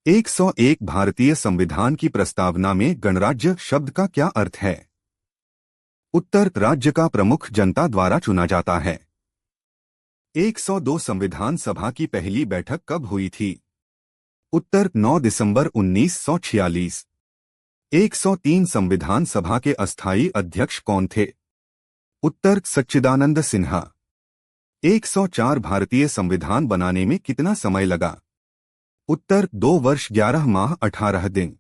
101 भारतीय संविधान की प्रस्तावना में गणराज्य शब्द का क्या अर्थ है? उत्तर, राज्य का प्रमुख जनता द्वारा चुना जाता है। 102 संविधान सभा की पहली बैठक कब हुई थी? उत्तर, 9 दिसंबर 1946। 103 संविधान सभा के अस्थायी अध्यक्ष कौन थे? उत्तर, सच्चिदानंद सिन्हा। 104 भारतीय संविधान बनाने में कितना समय लगा? उत्तर, 2 वर्ष 11 माह 18 दिन।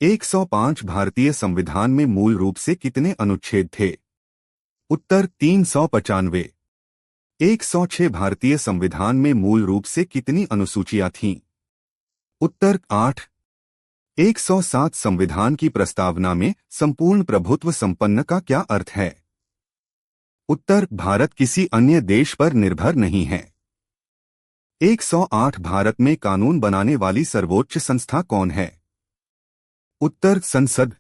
105 भारतीय संविधान में मूल रूप से कितने अनुच्छेद थे? उत्तर, 395। 106 भारतीय संविधान में मूल रूप से कितनी अनुसूचियां थीं? उत्तर, 8। 107 संविधान की प्रस्तावना में संपूर्ण प्रभुत्व संपन्न का क्या अर्थ है? उत्तर, भारत किसी अन्य देश पर निर्भर नहीं है। 108 भारत में कानून बनाने वाली सर्वोच्च संस्था कौन है? उत्तर, संसद।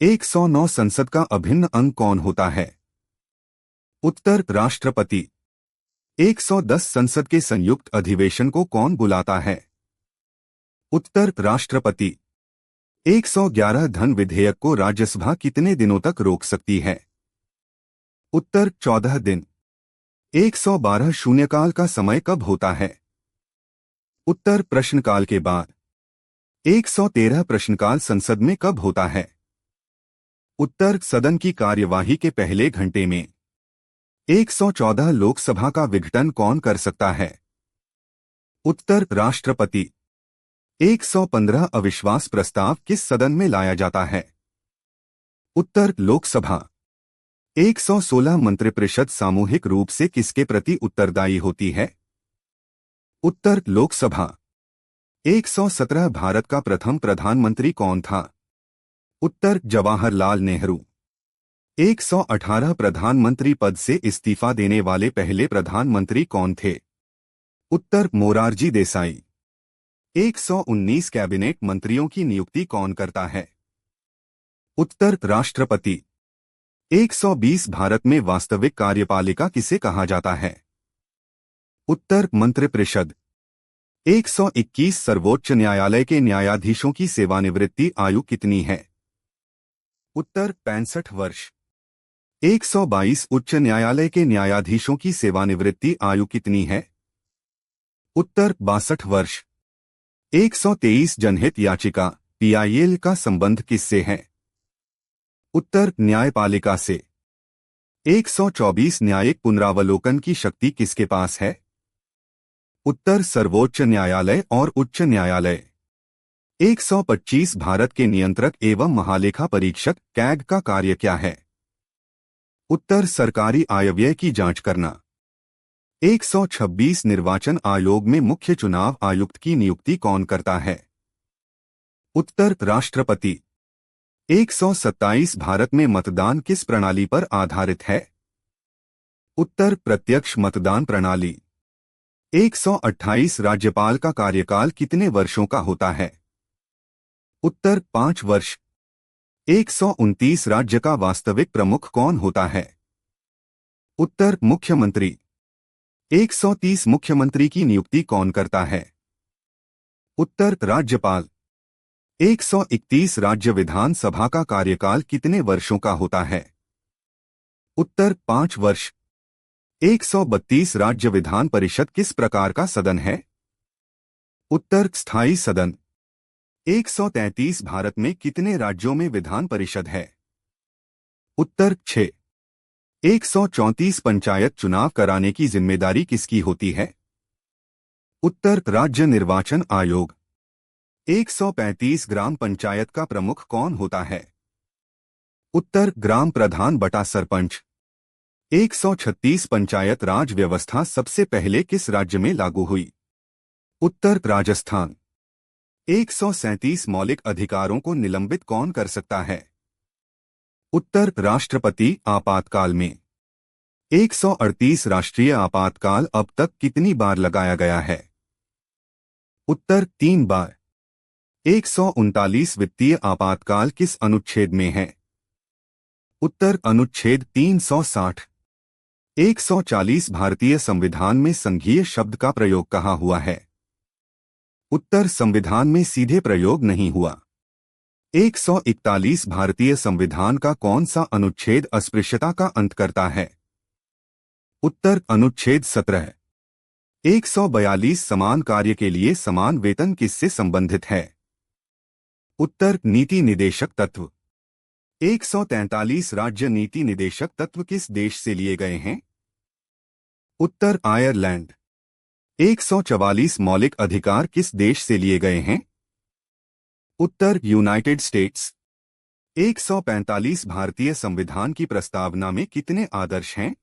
109 संसद का अभिन्न अंग कौन होता है? उत्तर, राष्ट्रपति। 110 संसद के संयुक्त अधिवेशन को कौन बुलाता है? उत्तर, राष्ट्रपति। 111 धन विधेयक को राज्यसभा कितने दिनों तक रोक सकती है? उत्तर, 14 दिन। 112 शून्यकाल का समय कब होता है? उत्तर, प्रश्नकाल के बाद। 113 प्रश्नकाल संसद में कब होता है? उत्तर, सदन की कार्यवाही के पहले घंटे में। 114 लोकसभा का विघटन कौन कर सकता है? उत्तर, राष्ट्रपति। 115 अविश्वास प्रस्ताव किस सदन में लाया जाता है? उत्तर, लोकसभा। 116 मंत्रिपरिषद सामूहिक रूप से किसके प्रति उत्तरदायी होती है? उत्तर, लोकसभा। 117 भारत का प्रथम प्रधानमंत्री कौन था? उत्तर, जवाहरलाल नेहरू। 118 प्रधानमंत्री पद से इस्तीफा देने वाले पहले प्रधानमंत्री कौन थे? उत्तर, मोरारजी देसाई। 119 कैबिनेट मंत्रियों की नियुक्ति कौन करता है? उत्तर, राष्ट्रपति। 120 भारत में वास्तविक कार्यपालिका किसे कहा जाता है? उत्तर, मंत्रिपरिषद। 121 सर्वोच्च न्यायालय के न्यायाधीशों की सेवानिवृत्ति आयु कितनी है? उत्तर, 65 वर्ष। 122 उच्च न्यायालय के न्यायाधीशों की सेवानिवृत्ति आयु कितनी है? उत्तर, 62 वर्ष। 123 जनहित याचिका PIL का संबंध किससे है? उत्तर, न्यायपालिका से। 124 न्यायिक पुनरावलोकन की शक्ति किसके पास है? उत्तर, सर्वोच्च न्यायालय और उच्च न्यायालय। 125 भारत के नियंत्रक एवं महालेखा परीक्षक कैग का कार्य क्या है? उत्तर, सरकारी आयव्यय की जांच करना। 126 निर्वाचन आयोग में मुख्य चुनाव आयुक्त की नियुक्ति कौन करता है? उत्तर, राष्ट्रपति। 127 भारत में मतदान किस प्रणाली पर आधारित है? उत्तर, प्रत्यक्ष मतदान प्रणाली। 128 राज्यपाल का कार्यकाल कितने वर्षों का होता है? उत्तर, 5 वर्ष। 129 राज्य का वास्तविक प्रमुख कौन होता है? उत्तर, मुख्यमंत्री। 130 मुख्यमंत्री की नियुक्ति कौन करता है? उत्तर, राज्यपाल। 131 राज्य विधानसभा का कार्यकाल कितने वर्षों का होता है? उत्तर, 5 वर्ष। 132 राज्य विधान परिषद किस प्रकार का सदन है? उत्तर, स्थायी सदन। 133 भारत में कितने राज्यों में विधान परिषद है? उत्तर, 6। 134 पंचायत चुनाव कराने की जिम्मेदारी किसकी होती है? उत्तर, राज्य निर्वाचन आयोग। 135 ग्राम पंचायत का प्रमुख कौन होता है? उत्तर, ग्राम प्रधान बटा सरपंच। 136 पंचायत राज व्यवस्था सबसे पहले किस राज्य में लागू हुई? उत्तर, राजस्थान। 137 मौलिक अधिकारों को निलंबित कौन कर सकता है? उत्तर, राष्ट्रपति आपातकाल में। 138 राष्ट्रीय आपातकाल अब तक कितनी बार लगाया गया है? उत्तर, 3 बार। 139 वित्तीय आपातकाल किस अनुच्छेद में है? उत्तर, अनुच्छेद 360। 140 भारतीय संविधान में संघीय शब्द का प्रयोग कहाँ हुआ है? उत्तर संविधान में सीधे प्रयोग नहीं हुआ। 141 भारतीय संविधान का कौन सा अनुच्छेद अस्पृश्यता का अंत करता है? उत्तर अनुच्छेद 17। 142 समान कार्य के लिए समान वेतन किससे संबंधित है? उत्तर नीति निदेशक तत्व। 143 राज्य नीति निदेशक तत्व किस देश से लिए गए हैं? उत्तर आयरलैंड। 144 मौलिक अधिकार किस देश से लिए गए हैं? उत्तर यूनाइटेड स्टेट्स। 145 भारतीय संविधान की प्रस्तावना में कितने आदर्श हैं?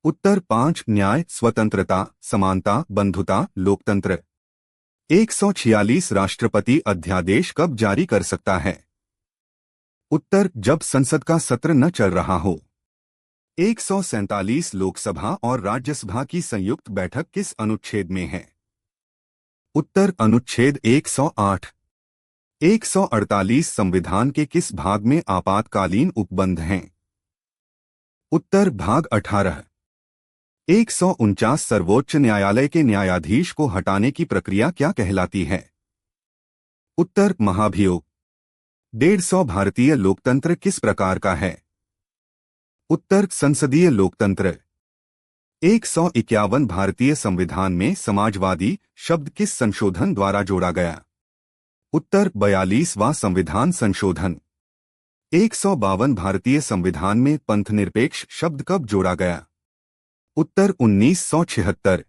उत्तर 5 न्याय, स्वतंत्रता, समानता, बंधुता, लोकतंत्र। 146 राष्ट्रपति अध्यादेश कब जारी कर सकता है? उत्तर जब संसद का सत्र न चल रहा हो। 147 लोकसभा और राज्यसभा की संयुक्त बैठक किस अनुच्छेद में है? उत्तर अनुच्छेद 108। 148 संविधान के किस भाग में आपातकालीन उपबंध हैं? उत्तर भाग 18। 149 सर्वोच्च न्यायालय के न्यायाधीश को हटाने की प्रक्रिया क्या कहलाती है? उत्तर महाभियोग। 150 भारतीय लोकतंत्र किस प्रकार का है? उत्तर संसदीय लोकतंत्र। 151 भारतीय संविधान में समाजवादी शब्द किस संशोधन द्वारा जोड़ा गया? उत्तर 42वां संविधान संशोधन। 152 भारतीय संविधान में पंथनिरपेक्ष शब्द कब जोड़ा गया? उत्तर 1976।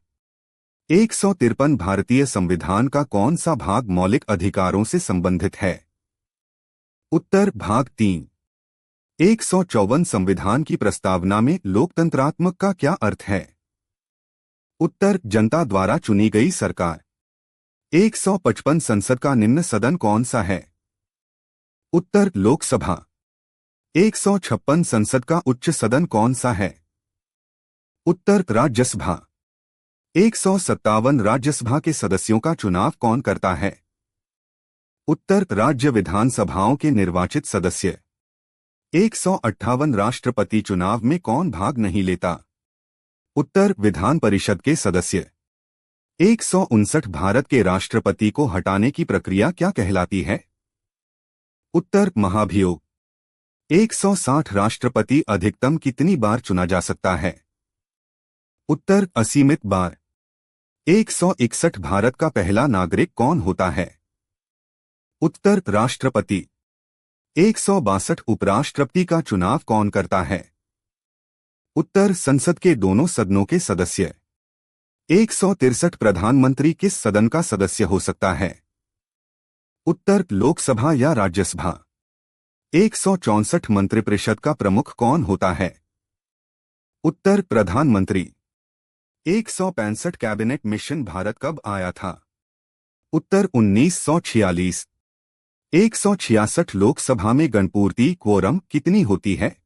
153 भारतीय संविधान का कौन सा भाग मौलिक अधिकारों से संबंधित है? उत्तर भाग 3। 154 संविधान की प्रस्तावना में लोकतंत्रात्मक का क्या अर्थ है? उत्तर जनता द्वारा चुनी गई सरकार। 155 संसद का निम्न सदन कौन सा है? उत्तर लोकसभा। 156 संसद का उच्च सदन कौन सा है? उत्तर राज्यसभा। 157 राज्यसभा के सदस्यों का चुनाव कौन करता है? उत्तर राज्य विधानसभाओं के निर्वाचित सदस्य। 158 राष्ट्रपति चुनाव में कौन भाग नहीं लेता? उत्तर विधान परिषद के सदस्य। 159 भारत के राष्ट्रपति को हटाने की प्रक्रिया क्या कहलाती है? उत्तर महाभियोग। 160 राष्ट्रपति अधिकतम कितनी बार चुना जा सकता है? उत्तर असीमित बार। 161 भारत का पहला नागरिक कौन होता है? उत्तर राष्ट्रपति। 162 उपराष्ट्रपति का चुनाव कौन करता है? उत्तर संसद के दोनों सदनों के सदस्य। 163 प्रधानमंत्री किस सदन का सदस्य हो सकता है? उत्तर लोकसभा या राज्यसभा। 164 मंत्रिपरिषद का प्रमुख कौन होता है? उत्तर प्रधानमंत्री। 165 कैबिनेट मिशन भारत कब आया था? उत्तर 1946। 166 लोकसभा में गणपूर्ति क्वोरम कितनी होती है?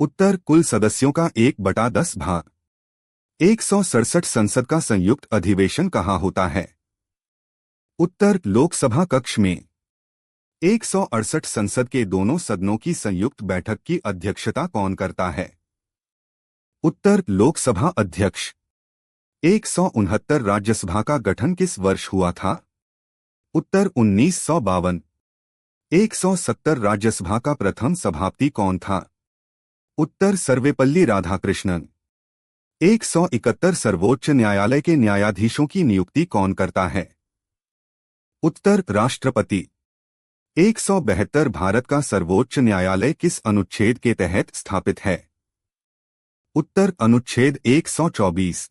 उत्तर कुल सदस्यों का 1/10 भाग। 167 संसद का संयुक्त अधिवेशन कहाँ होता है? उत्तर लोकसभा कक्ष में। 168 संसद के दोनों सदनों की संयुक्त बैठक की अध्यक्षता कौन करता है? उत्तर लोकसभा अध्यक्ष। 169 राज्यसभा का गठन किस वर्ष हुआ था? उत्तर 1952। 170 राज्यसभा का प्रथम सभापति कौन था? उत्तर सर्वेपल्ली राधाकृष्णन। 171 सर्वोच्च न्यायालय के न्यायाधीशों की नियुक्ति कौन करता है? उत्तर राष्ट्रपति। 172 भारत का सर्वोच्च न्यायालय किस अनुच्छेद के तहत स्थापित है? उत्तर अनुच्छेद 124।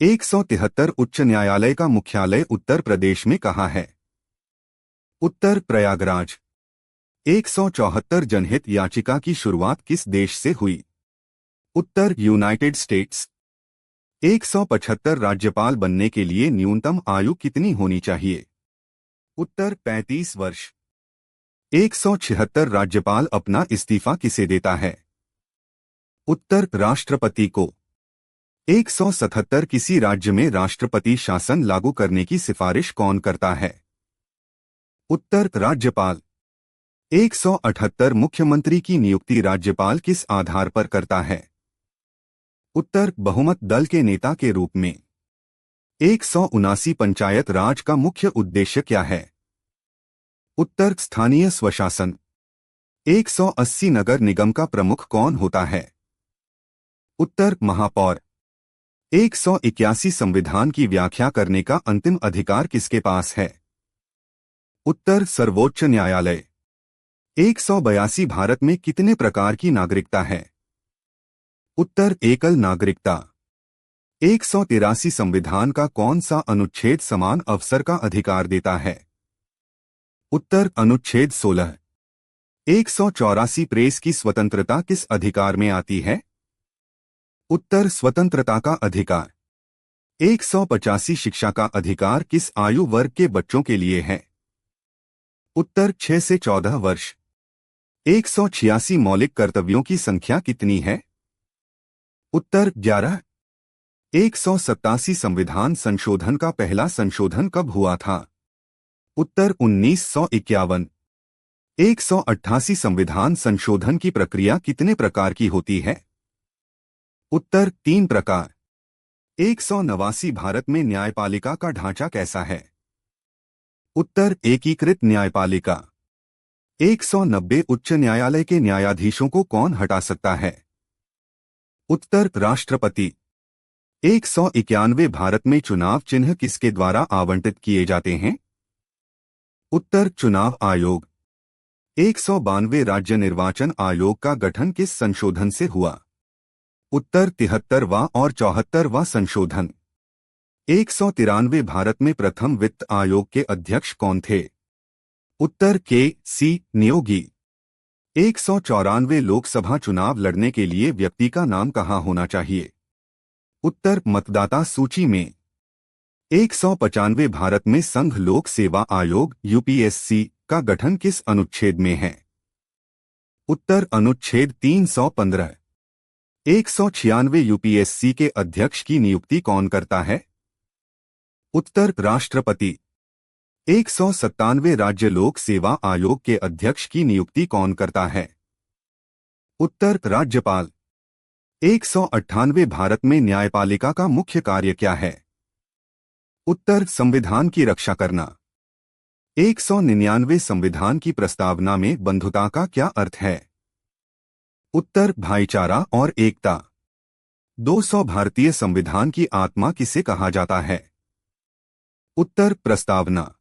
173 उच्च न्यायालय का मुख्यालय उत्तर प्रदेश में कहाँ है? उत्तर प्रयागराज। 174 जनहित याचिका की शुरुआत किस देश से हुई? उत्तर यूनाइटेड स्टेट्स। 175 राज्यपाल बनने के लिए न्यूनतम आयु कितनी होनी चाहिए? उत्तर 35 वर्ष। 176 राज्यपाल अपना इस्तीफा किसे देता है? उत्तर राष्ट्रपति को। 177 किसी राज्य में राष्ट्रपति शासन लागू करने की सिफारिश कौन करता है? उत्तर राज्यपाल। 178 मुख्यमंत्री की नियुक्ति राज्यपाल किस आधार पर करता है? उत्तर बहुमत दल के नेता के रूप में। 179 पंचायत राज का मुख्य उद्देश्य क्या है? उत्तर स्थानीय स्वशासन। 180 नगर निगम का प्रमुख कौन होता है? उत्तर महापौर। 181 संविधान की व्याख्या करने का अंतिम अधिकार किसके पास है? उत्तर सर्वोच्च न्यायालय। 182 भारत में कितने प्रकार की नागरिकता है? उत्तर एकल नागरिकता। 183 संविधान का कौन सा अनुच्छेद समान अवसर का अधिकार देता है? उत्तर अनुच्छेद 16। 184 प्रेस की स्वतंत्रता किस अधिकार में आती है? उत्तर स्वतंत्रता का अधिकार। 185 शिक्षा का अधिकार किस आयु वर्ग के बच्चों के लिए है? उत्तर 6 से 14 वर्ष। 186 मौलिक कर्तव्यों की संख्या कितनी है? उत्तर 11। 187 संविधान संशोधन का पहला संशोधन कब हुआ था? उत्तर 1951। 188 संविधान संशोधन की प्रक्रिया कितने प्रकार की होती है? उत्तर 3 प्रकार। 189 भारत में न्यायपालिका का ढांचा कैसा है? उत्तर एकीकृत न्यायपालिका। 190 उच्च न्यायालय के न्यायाधीशों को कौन हटा सकता है? उत्तर राष्ट्रपति। 191 भारत में चुनाव चिन्ह किसके द्वारा आवंटित किए जाते हैं? उत्तर चुनाव आयोग। 192 राज्य निर्वाचन आयोग का गठन किस संशोधन से हुआ? उत्तर 73वां और 74वां संशोधन। 193 भारत में प्रथम वित्त आयोग के अध्यक्ष कौन थे? उत्तर के.सी. नियोगी। 194 लोकसभा चुनाव लड़ने के लिए व्यक्ति का नाम कहाँ होना चाहिए? उत्तर मतदाता सूची में। 195 भारत में संघ लोक सेवा आयोग यूपीएससी का गठन किस अनुच्छेद में है? उत्तर अनुच्छेद 315। 196 यूपीएससी के अध्यक्ष की नियुक्ति कौन करता है? उत्तर राष्ट्रपति। 197 राज्य लोक सेवा आयोग के अध्यक्ष की नियुक्ति कौन करता है? उत्तर राज्यपाल। 198 भारत में न्यायपालिका का मुख्य कार्य क्या है? उत्तर संविधान की रक्षा करना। 199 संविधान की प्रस्तावना में बंधुता का क्या अर्थ है? उत्तर भाईचारा और एकता। 200 भारतीय संविधान की आत्मा किसे कहा जाता है? उत्तर प्रस्तावना।